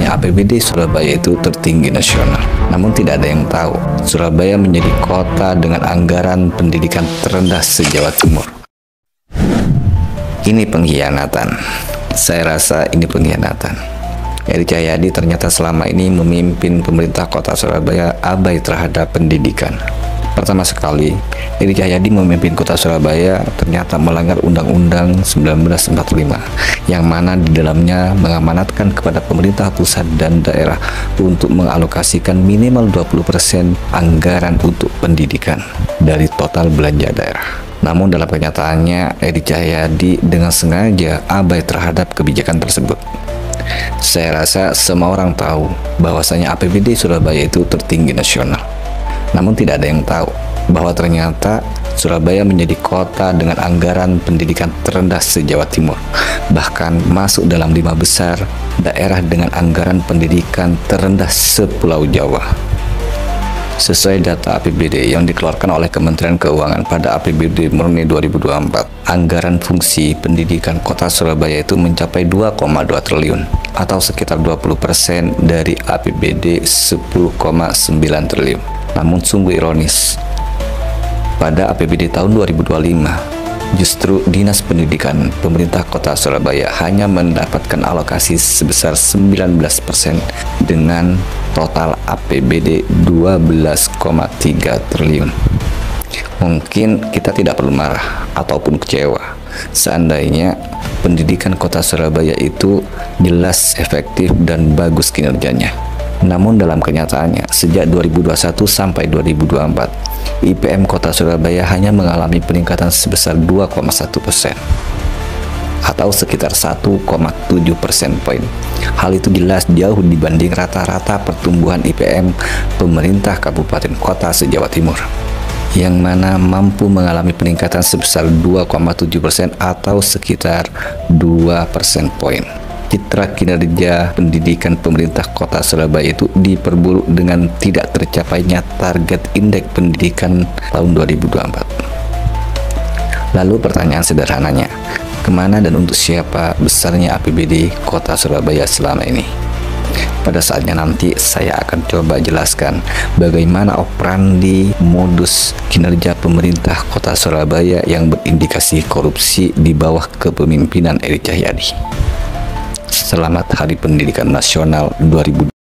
bahwasanya APBD Surabaya itu tertinggi nasional. Namun tidak ada yang tahu, Surabaya menjadi kota dengan anggaran pendidikan terendah se-Jawa Timur. Ini pengkhianatan. Saya rasa ini pengkhianatan. Edi Cahyadi ternyata selama ini memimpin pemerintah kota Surabaya abai terhadap pendidikan. Pertama sekali, Edi Cahyadi memimpin kota Surabaya ternyata melanggar Undang-Undang 1945, yang mana di dalamnya mengamanatkan kepada pemerintah pusat dan daerah untuk mengalokasikan minimal 20% anggaran untuk pendidikan dari total belanja daerah. Namun dalam kenyataannya, Edi Cahyadi dengan sengaja abai terhadap kebijakan tersebut. Saya rasa semua orang tahu bahwasanya APBD Surabaya itu tertinggi nasional. Namun tidak ada yang tahu bahwa ternyata Surabaya menjadi kota dengan anggaran pendidikan terendah se-Jawa Timur, bahkan masuk dalam 5 besar daerah dengan anggaran pendidikan terendah se-Pulau Jawa. Sesuai data APBD yang dikeluarkan oleh Kementerian Keuangan pada APBD murni 2024, anggaran fungsi pendidikan kota Surabaya itu mencapai 2,2 triliun atau sekitar 20% dari APBD 10,9 triliun. Namun sungguh ironis, pada APBD tahun 2025, justru Dinas Pendidikan Pemerintah Kota Surabaya hanya mendapatkan alokasi sebesar 19% dengan total APBD 12,3 triliun. Mungkin kita tidak perlu marah ataupun kecewa seandainya pendidikan Kota Surabaya itu jelas efektif dan bagus kinerjanya. Namun dalam kenyataannya, sejak 2021 sampai 2024, IPM Kota Surabaya hanya mengalami peningkatan sebesar 2,1% atau sekitar 1,7 persen poin. Hal itu jelas jauh dibanding rata-rata pertumbuhan IPM pemerintah kabupaten kota se-Jawa Timur, yang mana mampu mengalami peningkatan sebesar 2,7% atau sekitar 2 persen poin. Citra kinerja pendidikan pemerintah kota Surabaya itu diperburuk dengan tidak tercapainya target indeks pendidikan tahun 2024. Lalu pertanyaan sederhananya, kemana dan untuk siapa besarnya APBD kota Surabaya selama ini? Pada saatnya nanti saya akan coba jelaskan bagaimana operandi modus kinerja pemerintah kota Surabaya yang berindikasi korupsi di bawah kepemimpinan Edi Cahyadi. Selamat Hari Pendidikan Nasional 2020.